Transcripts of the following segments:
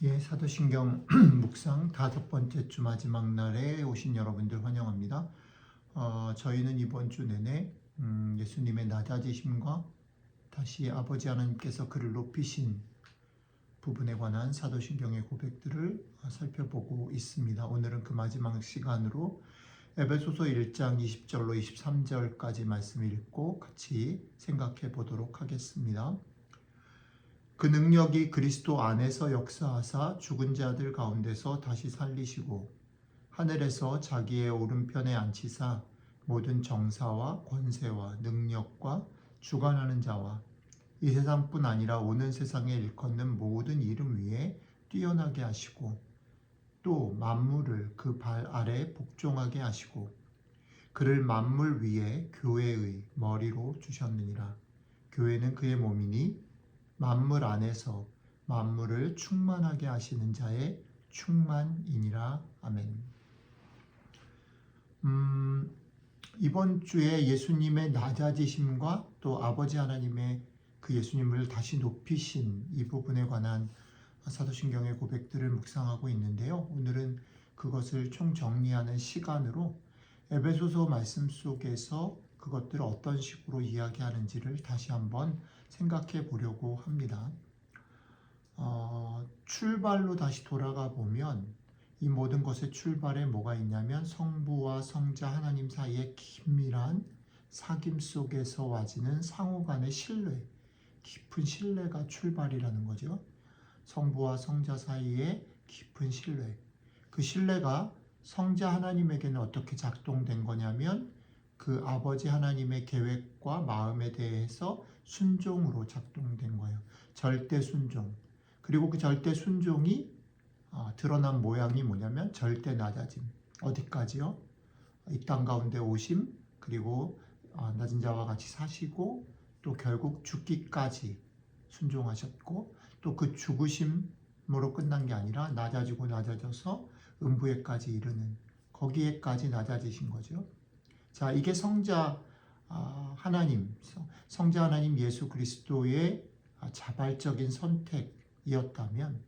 예, 사도신경 묵상 5번째 주 마지막 날에 오신 여러분들 환영합니다. 저희는 이번 주 내내 예수님의 낮아지심과 다시 아버지 하나님께서 그를 높이신 부분에 관한 사도신경의 고백들을 살펴보고 있습니다. 오늘은 그 마지막 시간으로 에베소서 1장 20절로 23절까지 말씀을 읽고 같이 생각해 보도록 하겠습니다. 그 능력이 그리스도 안에서 역사하사 죽은 자들 가운데서 다시 살리시고 하늘에서 자기의 오른편에 앉히사 모든 정사와 권세와 능력과 주관하는 자와 이 세상뿐 아니라 오는 세상에 일컫는 모든 이름 위에 뛰어나게 하시고 또 만물을 그 발 아래 복종하게 하시고 그를 만물 위에 교회의 머리로 주셨느니라. 교회는 그의 몸이니 만물 안에서 만물을 충만하게 하시는 자의 충만이니라. 아멘. 이번 주에 예수님의 낮아지심과 또 아버지 하나님의 그 예수님을 다시 높이신 이 부분에 관한 사도신경의 고백들을 묵상하고 있는데요. 오늘은 그것을 총정리하는 시간으로 에베소서 말씀 속에서 그것들을 어떤 식으로 이야기하는지를 다시 한번 생각해 보려고 합니다. 출발로 다시 돌아가 보면 이 모든 것의 출발에 뭐가 있냐면 성부와 성자 하나님 사이의 긴밀한 사귐 속에서 와지는 상호간의 신뢰, 깊은 신뢰가 출발이라는 거죠. 성부와 성자 사이의 깊은 신뢰. 그 신뢰가 성자 하나님에게는 어떻게 작동된 거냐면 그 아버지 하나님의 계획과 마음에 대해서 순종으로 작동된 거예요. 절대 순종. 그리고 그 절대 순종이 드러난 모양이 뭐냐면 절대 낮아짐. 어디까지요? 이 땅 가운데 오심, 그리고 낮은 자와 같이 사시고 또 결국 죽기까지 순종하셨고 또 그 죽으심으로 끝난 게 아니라 낮아지고 낮아져서 음부에까지 이르는 거기에까지 낮아지신 거죠. 자, 이게 성자 하나님 예수 그리스도의 자발적인 선택이었다면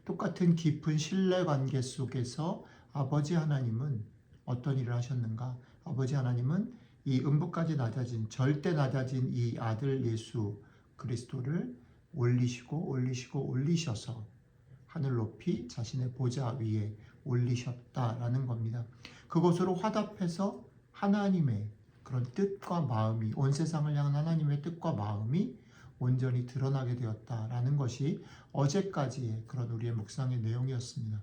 똑같은 깊은 신뢰관계 속에서 아버지 하나님은 어떤 일을 하셨는가? 아버지 하나님은 이 음부까지 낮아진 절대 낮아진 이 아들 예수 그리스도를 올리셔서 하늘 높이 자신의 보좌 위에 올리셨다라는 겁니다. 그것으로 화답해서 하나님의 그런 뜻과 마음이 온 세상을 향한 하나님의 뜻과 마음이 온전히 드러나게 되었다라는 것이 어제까지의 그런 우리의 묵상의 내용이었습니다.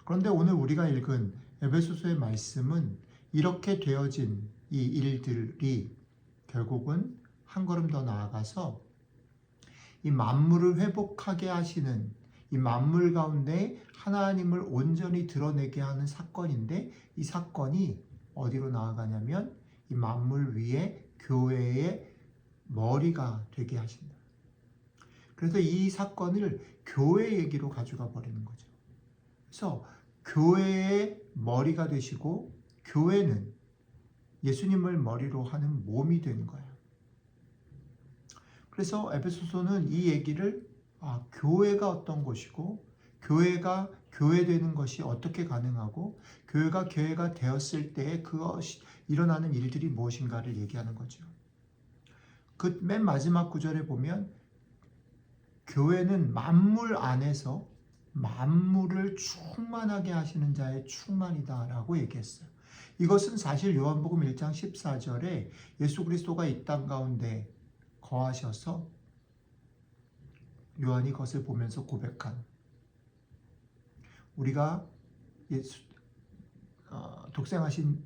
그런데 오늘 우리가 읽은 에베소서의 말씀은 이렇게 되어진 이 일들이 결국은 한 걸음 더 나아가서 이 만물을 회복하게 하시는 이 만물 가운데 하나님을 온전히 드러내게 하는 사건인데 이 사건이 어디로 나아가냐면 이 만물 위에 교회의 머리가 되게 하신다. 그래서 이 사건을 교회 얘기로 가져가 버리는 거죠. 그래서 교회의 머리가 되시고 교회는 예수님을 머리로 하는 몸이 되는 거예요. 그래서 에베소서는 이 얘기를 교회가 어떤 것이고 교회가 교회되는 것이 어떻게 가능하고 교회가 되었을 때 그것이 일어나는 일들이 무엇인가를 얘기하는 거죠. 그 맨 마지막 구절에 보면 교회는 만물 안에서 만물을 충만하게 하시는 자의 충만이다라고 얘기했어요. 이것은 사실 요한복음 1장 14절에 예수 그리스도가 이 땅 가운데 거하셔서 요한이 그것을 보면서 고백한 우리가 독생하신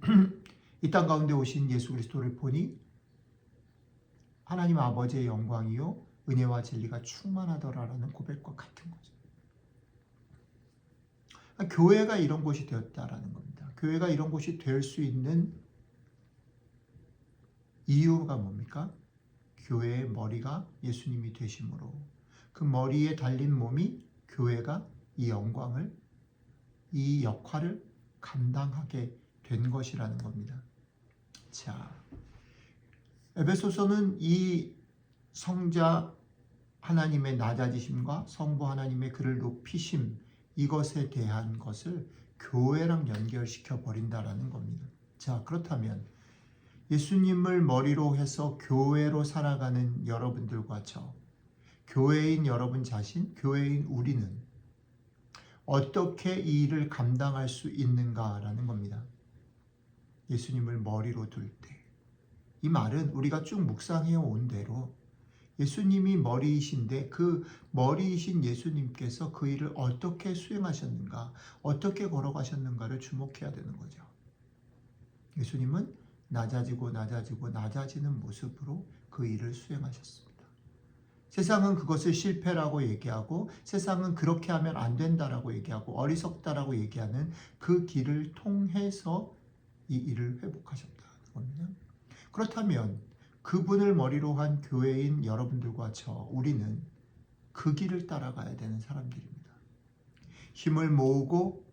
이 땅 가운데 오신 예수 그리스도를 보니 하나님 아버지의 영광이요 은혜와 진리가 충만하더라라는 고백과 같은 거죠. 교회가 이런 곳이 되었다라는 겁니다. 교회가 이런 곳이 될 수 있는 이유가 뭡니까? 교회의 머리가 예수님이 되심으로 그 머리에 달린 몸이 교회가 이 영광을 이 역할을 감당하게 된 것이라는 겁니다. 자, 에베소서는 이 성자 하나님의 낮아지심과 성부 하나님의 그를 높이심, 이것에 대한 것을 교회랑 연결시켜 버린다라는 겁니다. 자, 그렇다면 예수님을 머리로 해서 교회로 살아가는 여러분들과 교회인 여러분 자신, 교회인 우리는 어떻게 이 일을 감당할 수 있는가라는 겁니다. 예수님을 머리로 둘 때. 이 말은 우리가 쭉 묵상해 온 대로 예수님이 머리이신데 그 머리이신 예수님께서 그 일을 어떻게 수행하셨는가, 어떻게 걸어가셨는가를 주목해야 되는 거죠. 예수님은 낮아지는 모습으로 그 일을 수행하셨습니다. 세상은 그것을 실패라고 얘기하고 세상은 그렇게 하면 안 된다라고 얘기하고 어리석다라고 얘기하는 그 길을 통해서 이 일을 회복하셨다는 겁니다. 그렇다면 그분을 머리로 한 교회인 여러분들과 우리는 그 길을 따라가야 되는 사람들입니다. 힘을 모으고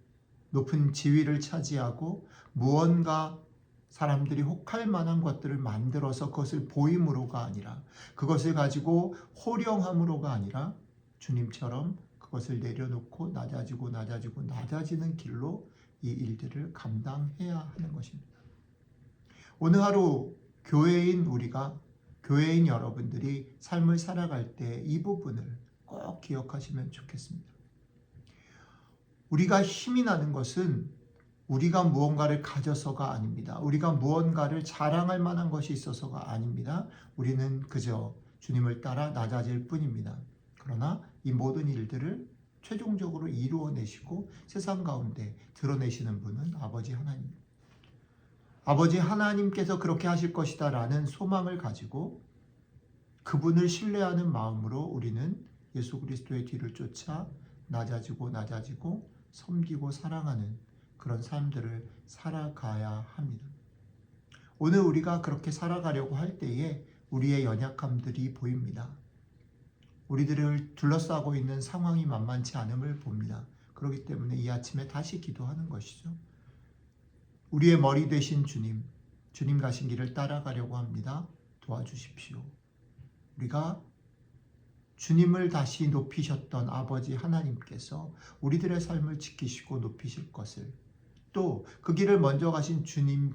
높은 지위를 차지하고 무언가 사람들이 혹할 만한 것들을 만들어서 그것을 보임으로가 아니라, 그것을 가지고 호령함으로가 아니라 주님처럼 그것을 내려놓고 낮아지는 길로 이 일들을 감당해야 하는 것입니다. 오늘 하루 교회인 우리가, 교회인 여러분들이 삶을 살아갈 때 이 부분을 꼭 기억하시면 좋겠습니다. 우리가 힘이 나는 것은 우리가 무언가를 가져서가 아닙니다. 우리가 무언가를 자랑할 만한 것이 있어서가 아닙니다. 우리는 그저 주님을 따라 낮아질 뿐입니다. 그러나 이 모든 일들을 최종적으로 이루어내시고 세상 가운데 드러내시는 분은 아버지 하나님. 아버지 하나님께서 그렇게 하실 것이다 라는 소망을 가지고 그분을 신뢰하는 마음으로 우리는 예수 그리스도의 뒤를 쫓아 낮아지고 섬기고 사랑하는 그런 삶들을 살아가야 합니다. 오늘 우리가 그렇게 살아가려고 할 때에 우리의 연약함들이 보입니다. 우리들을 둘러싸고 있는 상황이 만만치 않음을 봅니다. 그렇기 때문에 이 아침에 다시 기도하는 것이죠. 우리의 머리 되신 주님 가신 길을 따라가려고 합니다. 도와주십시오. 우리가 주님을 다시 높이셨던 아버지 하나님께서 우리들의 삶을 지키시고 높이실 것을, 또 그 길을 먼저 가신 주님을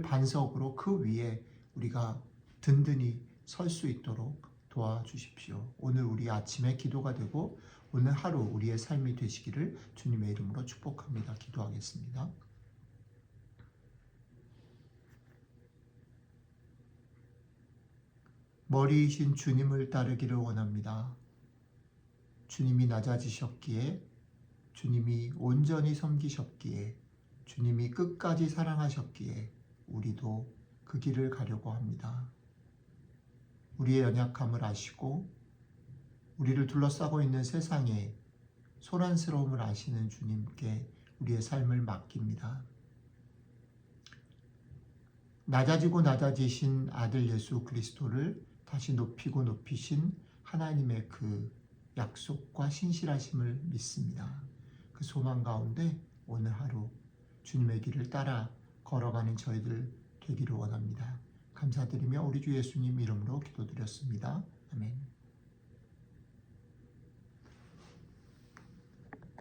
반석으로 그 위에 우리가 든든히 설 수 있도록 도와주십시오. 오늘 우리 아침의 기도가 되고 오늘 하루 우리의 삶이 되시기를 주님의 이름으로 축복합니다. 기도하겠습니다. 머리이신 주님을 따르기를 원합니다. 주님이 낮아지셨기에, 주님이 온전히 섬기셨기에, 주님이 끝까지 사랑하셨기에 우리도 그 길을 가려고 합니다. 우리의 연약함을 아시고 우리를 둘러싸고 있는 세상의 소란스러움을 아시는 주님께 우리의 삶을 맡깁니다. 낮아지신 아들 예수 그리스도를 다시 높이신 하나님의 그 약속과 신실하심을 믿습니다. 그 소망 가운데 오늘 하루 주님의 길을 따라 걸어가는 저희들 되기를 원합니다. 감사드리며 우리 주 예수님 이름으로 기도드렸습니다. 아멘.